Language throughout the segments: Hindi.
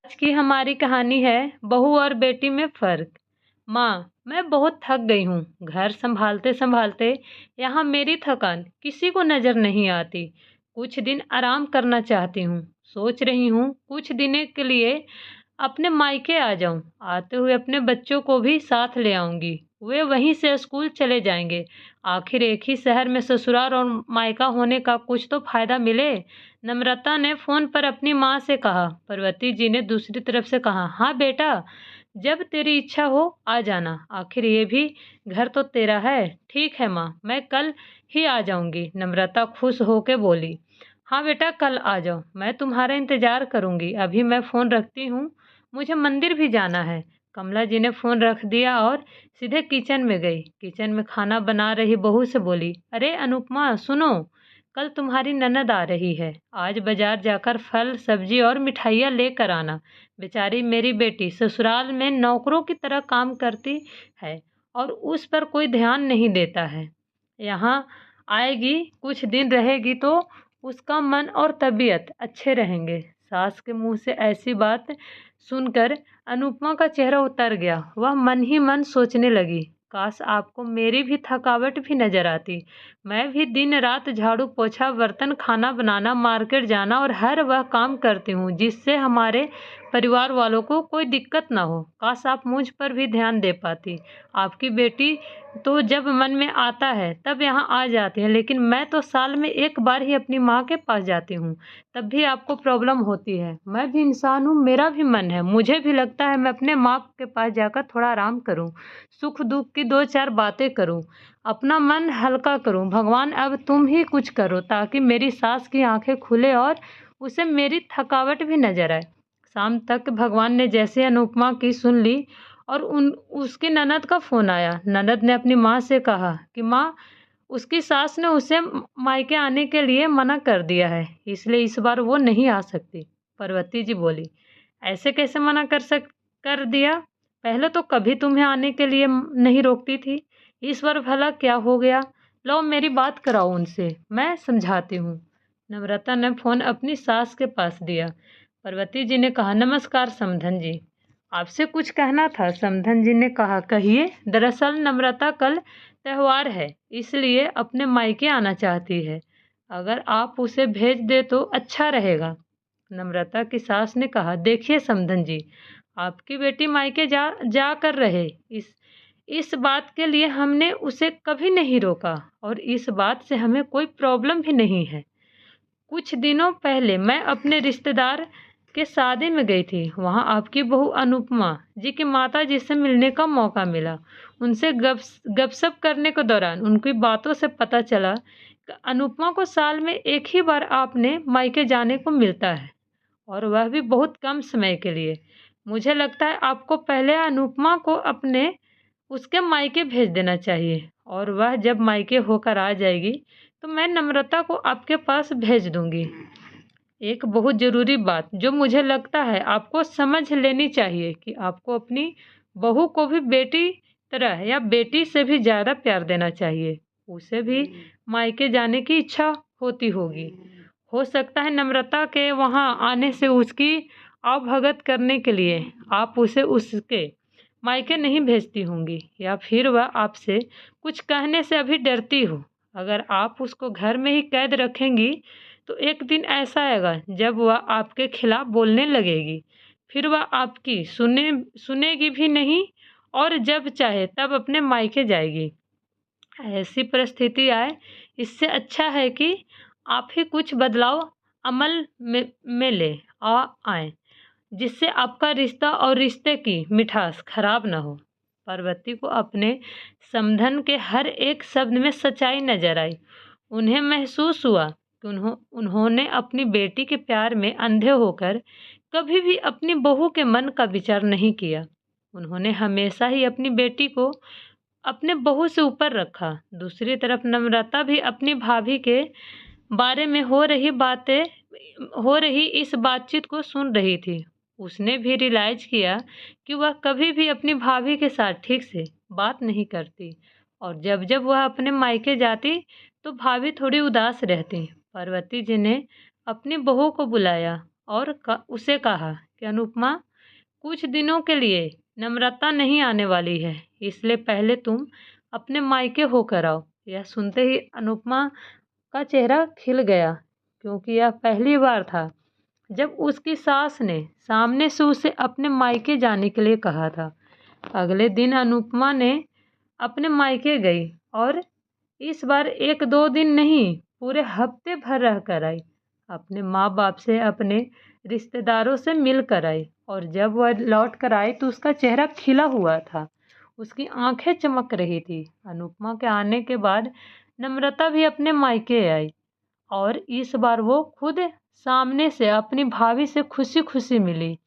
आज की हमारी कहानी है बहू और बेटी में फ़र्क। माँ, मैं बहुत थक गई हूँ। घर संभालते संभालते यहाँ मेरी थकान किसी को नज़र नहीं आती। कुछ दिन आराम करना चाहती हूँ। सोच रही हूँ कुछ दिनों के लिए अपने मायके आ जाऊं। आते हुए अपने बच्चों को भी साथ ले आऊंगी। वे वहीं से स्कूल चले जाएंगे। आखिर एक ही शहर में ससुराल और मायका होने का कुछ तो फायदा मिले। नम्रता ने फोन पर अपनी माँ से कहा। पार्वती जी ने दूसरी तरफ से कहा, हाँ बेटा, जब तेरी इच्छा हो आ जाना। आखिर ये भी घर तो तेरा है। ठीक है माँ, मैं कल ही आ जाऊंगी। नम्रता खुश होकर बोली, हाँ बेटा, कल आ जाओ, मैं तुम्हारा इंतजार करूंगी। अभी मैं फ़ोन रखती हूँ, मुझे मंदिर भी जाना है। कमला जी ने फ़ोन रख दिया और सीधे किचन में गई। किचन में खाना बना रही बहू से बोली, अरे अनुपमा, सुनो, कल तुम्हारी ननद आ रही है। आज बाजार जाकर फल सब्जी और मिठाइयाँ लेकर आना। बेचारी मेरी बेटी ससुराल में नौकरों की तरह काम करती है और उस पर कोई ध्यान नहीं देता है। यहाँ आएगी, कुछ दिन रहेगी तो उसका मन और तबीयत अच्छे रहेंगे। सास के मुंह से ऐसी बात सुनकर अनुपमा का चेहरा उतर गया। वह मन ही मन सोचने लगी, काश आपको मेरी भी थकावट भी नजर आती। मैं भी दिन रात झाड़ू पोछा बर्तन खाना बनाना मार्केट जाना और हर वह काम करती हूँ जिससे हमारे परिवार वालों को कोई दिक्कत ना हो। काश आप मुझ पर भी ध्यान दे पाती। आपकी बेटी तो जब मन में आता है तब यहाँ आ जाती है, लेकिन मैं तो साल में एक बार ही अपनी माँ के पास जाती हूँ, तब भी आपको प्रॉब्लम होती है। मैं भी इंसान हूँ, मेरा भी मन है, मुझे भी लगता है मैं अपने माँ के पास जाकर थोड़ा आराम करूँ, सुख दुख की दो चार बातें करूँ, अपना मन हल्का करूँ। भगवान, अब तुम ही कुछ करो ताकि मेरी सास की आंखें खुले और उसे मेरी थकावट भी नजर आए। शाम तक भगवान ने जैसे अनुपमा की सुन ली और उसकी ननद का फोन आया। ननद ने अपनी माँ से कहा कि माँ, उसकी सास ने उसे मायके आने के लिए मना कर दिया है, इसलिए इस बार वो नहीं आ सकती। पार्वती जी बोली, ऐसे कैसे मना कर दिया? पहले तो कभी तुम्हें आने के लिए नहीं रोकती थी, इस बार भला क्या हो गया? लो मेरी बात कराओ उनसे, मैं समझाती हूँ। नम्रता ने फोन अपनी सास के पास दिया। पार्वती जी ने कहा, नमस्कार समधन जी, आपसे कुछ कहना था। समधन जी ने कहा, कहिए। दरअसल नम्रता कल त्योहार है, इसलिए अपने मायके आना चाहती है। अगर आप उसे भेज दे तो अच्छा रहेगा। नम्रता की सास ने कहा, देखिए समधन जी, आपकी बेटी मायके जा कर रहे, इस बात के लिए हमने उसे कभी नहीं रोका और इस बात से हमें कोई प्रॉब्लम भी नहीं है। कुछ दिनों पहले मैं अपने रिश्तेदार के शादी में गई थी। वहाँ आपकी बहू अनुपमा जी की माता जी से मिलने का मौका मिला। उनसे गपशप करने के दौरान उनकी बातों से पता चला कि अनुपमा को साल में एक ही बार आपने मायके जाने को मिलता है और वह भी बहुत कम समय के लिए। मुझे लगता है आपको पहले अनुपमा को अपने उसके मायके भेज देना चाहिए और वह जब मायके होकर आ जाएगी तो मैं नम्रता को आपके पास भेज दूंगी। एक बहुत ज़रूरी बात जो मुझे लगता है आपको समझ लेनी चाहिए कि आपको अपनी बहू को भी बेटी तरह या बेटी से भी ज़्यादा प्यार देना चाहिए। उसे भी मायके जाने की इच्छा होती होगी। हो सकता है नम्रता के वहाँ आने से उसकी आवभगत करने के लिए आप उसे उसके मायके नहीं भेजती होंगी, या फिर वह आपसे कुछ कहने से अभी डरती हो। अगर आप उसको घर में ही कैद रखेंगी तो एक दिन ऐसा आएगा जब वह आपके खिलाफ बोलने लगेगी। फिर वह आपकी सुनेगी भी नहीं और जब चाहे तब अपने मायके जाएगी। ऐसी परिस्थिति आए, इससे अच्छा है कि आप ही कुछ बदलाव अमल में ले आए, जिससे आपका रिश्ता और रिश्ते की मिठास खराब ना हो। पार्वती को अपने समधन के हर एक शब्द में सच्चाई नजर आई। उन्हें महसूस हुआ कि उन्होंने अपनी बेटी के प्यार में अंधे होकर कभी भी अपनी बहू के मन का विचार नहीं किया। उन्होंने हमेशा ही अपनी बेटी को अपने बहू से ऊपर रखा। दूसरी तरफ नम्रता भी अपनी भाभी के बारे में हो रही इस बातचीत को सुन रही थी। उसने भी रियलाइज किया कि वह कभी भी अपनी भाभी के साथ ठीक से बात नहीं करती और जब जब वह अपने मायके जाती तो भाभी थोड़ी उदास रहती। पार्वती जी ने अपनी बहू को बुलाया और उसे कहा कि अनुपमा, कुछ दिनों के लिए नम्रता नहीं आने वाली है, इसलिए पहले तुम अपने मायके होकर आओ। यह सुनते ही अनुपमा का चेहरा खिल गया, क्योंकि यह पहली बार था जब उसकी सास ने सामने से उसे अपने मायके जाने के लिए कहा था। अगले दिन अनुपमा ने अपने मायके गई और इस बार 1-2 दिन नहीं, पूरे हफ्ते भर रह कर आई। अपने माँ बाप से, अपने रिश्तेदारों से मिल कर आई, और जब वह लौट कर आई तो उसका चेहरा खिला हुआ था, उसकी आंखें चमक रही थी। अनुपमा के आने के बाद नम्रता भी अपने मायके आई, और इस बार वो खुद सामने से अपनी भाभी से खुशी खुशी मिली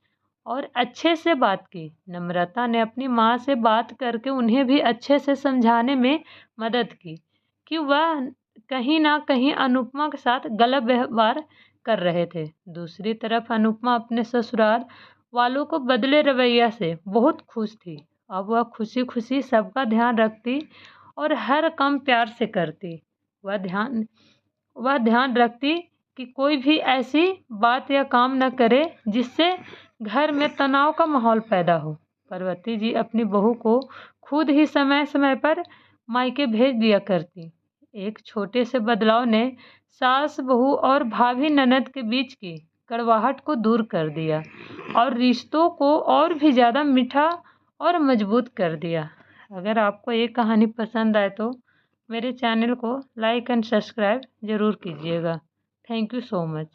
और अच्छे से बात की। नम्रता ने अपनी माँ से बात करके उन्हें भी अच्छे से समझाने में मदद की कि वह कहीं ना कहीं अनुपमा के साथ गलत व्यवहार कर रहे थे। दूसरी तरफ अनुपमा अपने ससुराल वालों को बदले रवैया से बहुत खुश थी। अब वह खुशी खुशी सबका ध्यान रखती और हर काम प्यार से करती। वह ध्यान रखती कि कोई भी ऐसी बात या काम न करे जिससे घर में तनाव का माहौल पैदा हो। पार्वती जी अपनी बहू को खुद ही समय समय पर मायके भेज दिया करती। एक छोटे से बदलाव ने सास बहू और भाभी ननद के बीच की कड़वाहट को दूर कर दिया और रिश्तों को और भी ज़्यादा मीठा और मजबूत कर दिया। अगर आपको ये कहानी पसंद आए तो मेरे चैनल को लाइक एंड सब्सक्राइब ज़रूर कीजिएगा। Thank you so much.